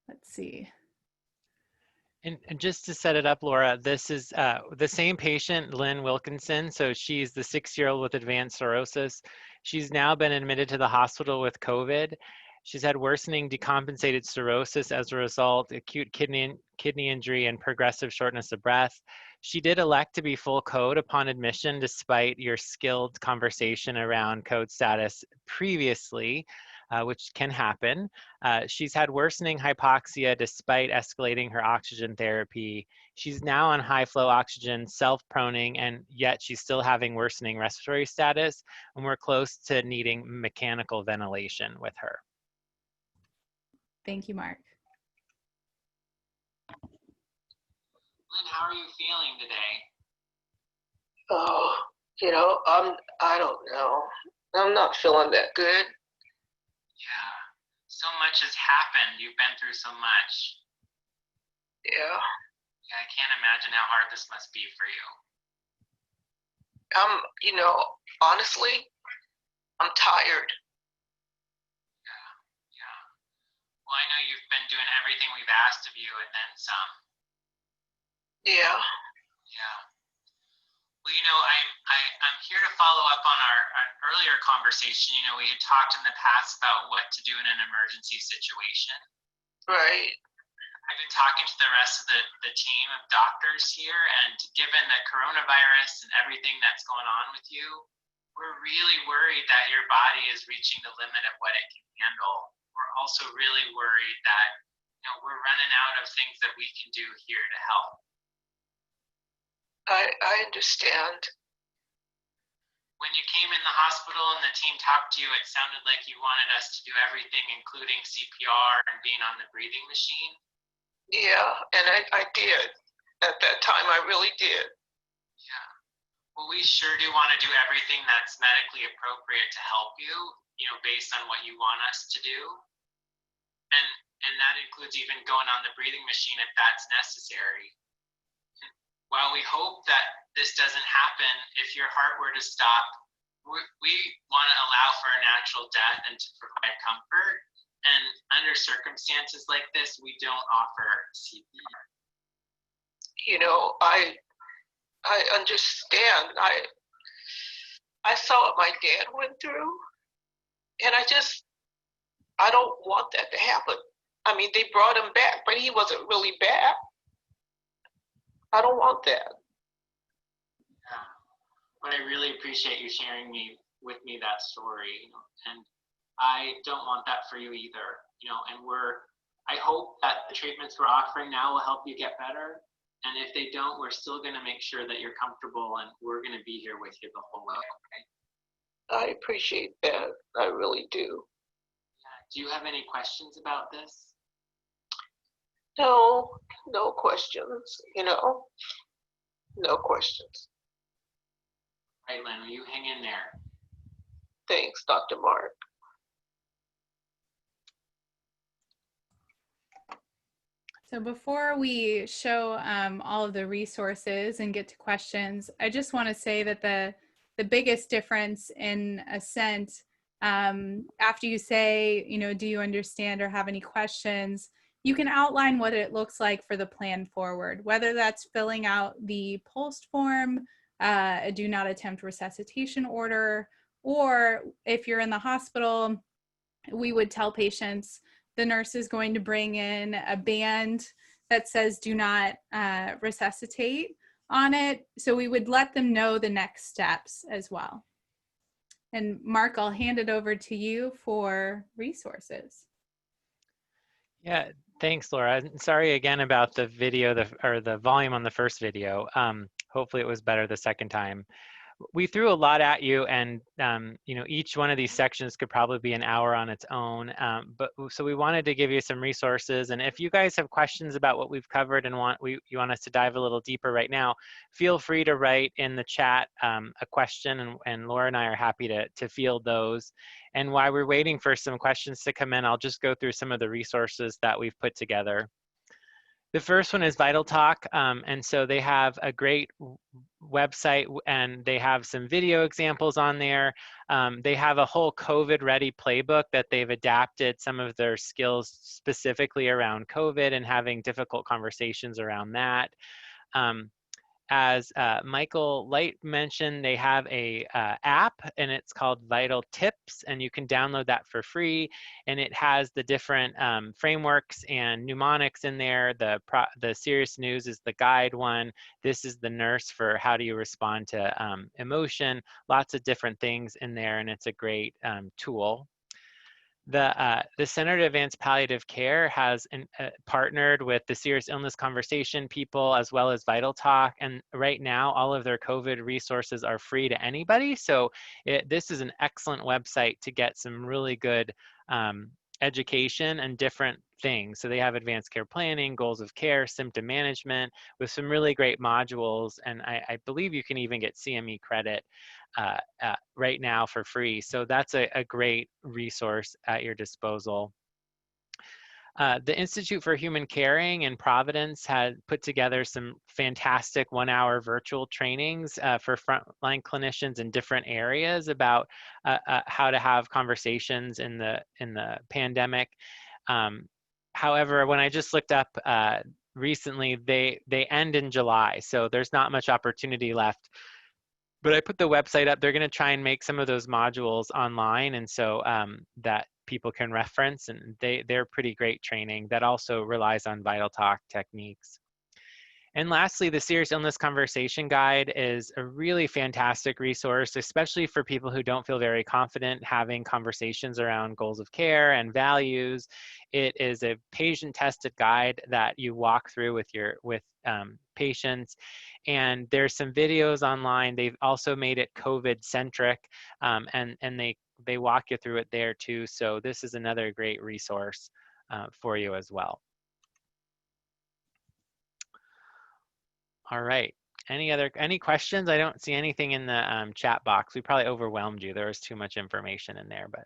[SPEAKER 4] Let's see.
[SPEAKER 2] And just to set it up, Laura, this is the same patient, Lynn Wilkinson. So she's the 6-year-old with advanced cirrhosis. She's now been admitted to the hospital with COVID. She's had worsening decompensated cirrhosis as a result, acute kidney injury, and progressive shortness of breath. She did elect to be full code upon admission, despite your skilled conversation around code status previously. Which can happen. She's had worsening hypoxia despite escalating her oxygen therapy. She's now on high flow oxygen, self-proning, and yet she's still having worsening respiratory status, and we're close to needing mechanical ventilation with her.
[SPEAKER 4] Thank you, Mark.
[SPEAKER 3] Lynn, how are you feeling today?
[SPEAKER 5] Oh, I don't know. I'm not feeling that good.
[SPEAKER 3] Yeah, so much has happened. You've been through so much.
[SPEAKER 5] Yeah.
[SPEAKER 3] Yeah, I can't imagine how hard this must be for you.
[SPEAKER 5] Honestly, I'm tired.
[SPEAKER 3] Yeah. Well, I know you've been doing everything we've asked of you and then some.
[SPEAKER 5] Yeah.
[SPEAKER 3] Yeah. Well, I'm here to follow up on our earlier conversation. We had talked in the past about what to do in an emergency situation.
[SPEAKER 5] Right.
[SPEAKER 3] I've been talking to the rest of the team of doctors here, and given the coronavirus and everything that's going on with you, we're really worried that your body is reaching the limit of what it can handle. We're also really worried that, we're running out of things that we can do here to help.
[SPEAKER 5] I understand.
[SPEAKER 3] When you came in the hospital and the team talked to you, it sounded like you wanted us to do everything, including CPR and being on the breathing machine.
[SPEAKER 5] Yeah, and I did. At that time, I really did.
[SPEAKER 3] Yeah. Well, we sure do want to do everything that's medically appropriate to help you, based on what you want us to do. And that includes even going on the breathing machine if that's necessary. While we hope that this doesn't happen, if your heart were to stop, we want to allow for a natural death and to provide comfort. And under circumstances like this, we don't offer CPR.
[SPEAKER 5] I understand. I saw what my dad went through, and I don't want that to happen. I mean, they brought him back, but he wasn't really back. I don't want that.
[SPEAKER 2] Yeah. But I really appreciate you sharing with me that story, and I don't want that for you either, and I hope that the treatments we're offering now will help you get better. And if they don't, we're still going to make sure that you're comfortable, and we're going to be here with you the whole way, okay?
[SPEAKER 5] I appreciate that. I really do.
[SPEAKER 2] Yeah. Do you have any questions about this?
[SPEAKER 5] No, no questions, no questions.
[SPEAKER 2] All right, Lynn, you hang in there.
[SPEAKER 5] Thanks, Dr. Mark.
[SPEAKER 4] So before we show all of the resources and get to questions, I just want to say that the biggest difference in Ascent, after you say, do you understand or have any questions, you can outline what it looks like for the plan forward, whether that's filling out the POST form, a do not attempt resuscitation order, or if you're in the hospital, we would tell patients the nurse is going to bring in a band that says do not resuscitate on it. So we would let them know the next steps as well. And Mark, I'll hand it over to you for resources.
[SPEAKER 2] Yeah, thanks, Laura. Sorry again about the video, the volume on the first video. Hopefully it was better the second time. We threw a lot at you, and each one of these sections could probably be an hour on its own. So we wanted to give you some resources, and if you guys have questions about what we've covered and you want us to dive a little deeper right now, feel free to write in the chat a question, and Laura and I are happy to field those. And while we're waiting for some questions to come in, I'll just go through some of the resources that we've put together. The first one is Vital Talk, and so they have a great website, and they have some video examples on there. They have a whole COVID-ready playbook that they've adapted some of their skills specifically around COVID and having difficult conversations around that. As Michael Light mentioned, they have a app, and it's called Vital Tips, and you can download that for free. And it has the different frameworks and mnemonics in there. The serious news is the guide one. This is the nurse for how do you respond to emotion. Lots of different things in there, and it's a great tool. The Center to Advance Palliative Care has partnered with the Serious Illness Conversation people as well as Vital Talk, and right now all of their COVID resources are free to anybody. So this is an excellent website to get some really good education and different things. So they have advanced care planning, goals of care, symptom management with some really great modules, and I believe you can even get CME credit right now for free. So that's a great resource at your disposal. The Institute for Human Caring in Providence had put together some fantastic 1-hour virtual trainings for frontline clinicians in different areas about how to have conversations in the pandemic. However, when I just looked up recently, they end in July, so there's not much opportunity left. But I put the website up. They're going to try and make some of those modules online, and so that people can reference, and they're pretty great training that also relies on Vital Talk techniques. And lastly, the Serious Illness Conversation Guide is a really fantastic resource, especially for people who don't feel very confident having conversations around goals of care and values. It is a patient-tested guide that you walk through with patients, and there's some videos online. They've also made it COVID-centric, and they walk you through it there too. So this is another great resource for you as well. All right. Any questions? I don't see anything in the chat box. We probably overwhelmed you. There was too much information in there, but.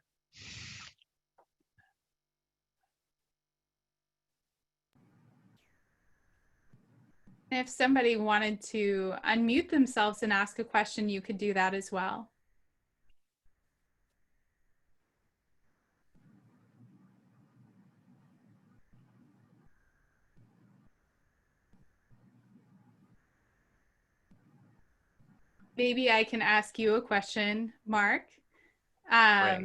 [SPEAKER 4] If somebody wanted to unmute themselves and ask a question, you could do that as well. Maybe I can ask you a question, Mark.
[SPEAKER 2] Right.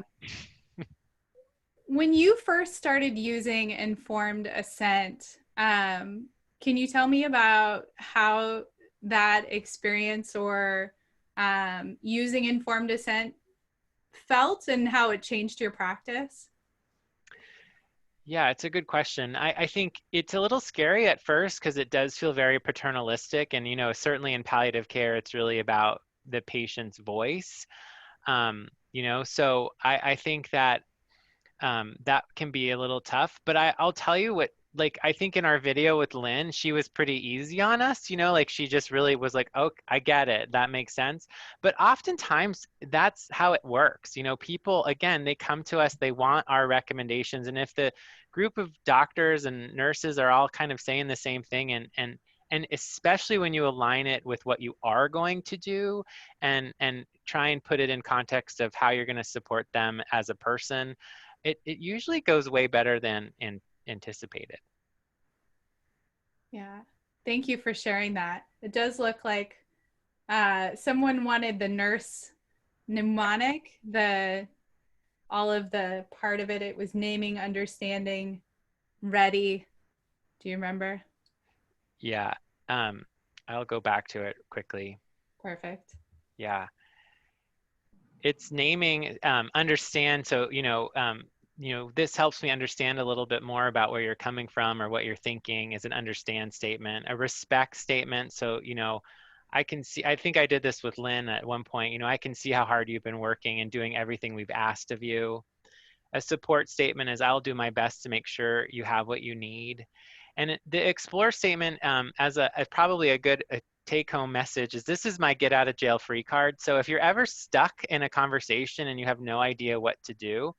[SPEAKER 4] When you first started using informed assent, can you tell me about how that experience or using informed assent felt and how it changed your practice?
[SPEAKER 2] Yeah, it's a good question. I think it's a little scary at first because it does feel very paternalistic. And, you know, certainly in palliative care, it's really about the patient's voice. You know, so I think that that can be a little tough. But I'll tell you what, like, I think in our video with Lynn, she was pretty easy on us, you know, like she just really was like, oh, I get it. That makes sense. But oftentimes that's how it works. You know, people, again, they come to us, they want our recommendations. And if the group of doctors and nurses are all kind of saying the same thing and especially when you align it with what you are going to do and try and put it in context of how you're going to support them as a person, it usually goes way better than anticipated.
[SPEAKER 4] Yeah, thank you for sharing that. It does look like someone wanted the nurse mnemonic, all of the part of it. It was naming, understanding, ready. Do you remember?
[SPEAKER 2] Yeah, I'll go back to it quickly.
[SPEAKER 4] Perfect.
[SPEAKER 2] Yeah, it's naming, understand. So this helps me understand a little bit more about where you're coming from or what you're thinking is an understand statement. A respect statement. So, you know, I can see, I think I did this with Lynn at one point, you know, I can see how hard you've been working and doing everything we've asked of you. A support statement is I'll do my best to make sure you have what you need. And the explore statement as probably a good take-home message is this is my get out of jail free card. So if you're ever stuck in a conversation and you have no idea what to do,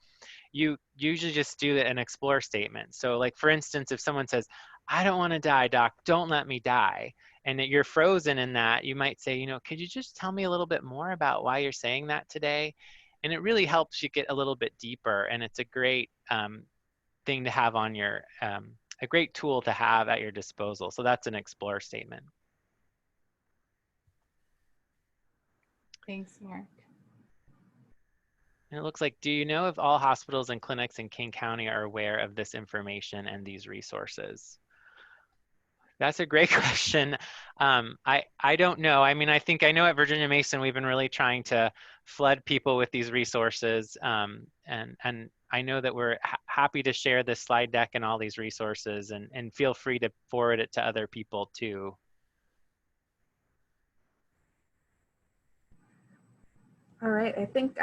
[SPEAKER 2] you usually just do an explore statement. So like, for instance, if someone says, I don't want to die, doc, don't let me die, and that you're frozen in that, you might say, you know, could you just tell me a little bit more about why you're saying that today? And it really helps you get a little bit deeper. And it's a great thing to have on your, a great tool to have at your disposal. So that's an explore statement.
[SPEAKER 4] Thanks, Mark.
[SPEAKER 2] And it looks like, do you know if all hospitals and clinics in King County are aware of this information and these resources? That's a great question. I don't know. I mean, I think I know at Virginia Mason, we've been really trying to flood people with these resources. And I know that we're happy to share this slide deck and all these resources, and feel free to forward it to other people too.
[SPEAKER 1] All right, I think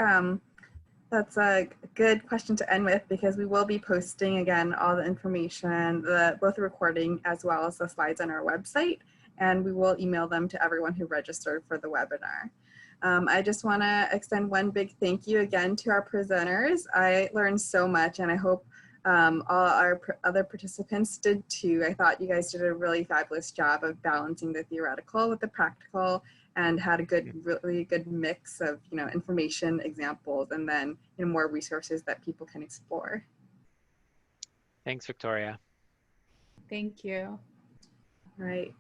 [SPEAKER 1] that's a good question to end with, because we will be posting again all the information, both the recording as well as the slides on our website, and we will email them to everyone who registered for the webinar. I just want to extend one big thank you again to our presenters. I learned so much, and I hope all our other participants did too. I thought you guys did a really fabulous job of balancing the theoretical with the practical, and had a really good mix of, you know, information, examples, and then, you know, more resources that people can explore.
[SPEAKER 2] Thanks, Victoria.
[SPEAKER 4] Thank you.
[SPEAKER 1] All right.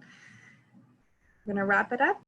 [SPEAKER 1] I'm gonna wrap it up.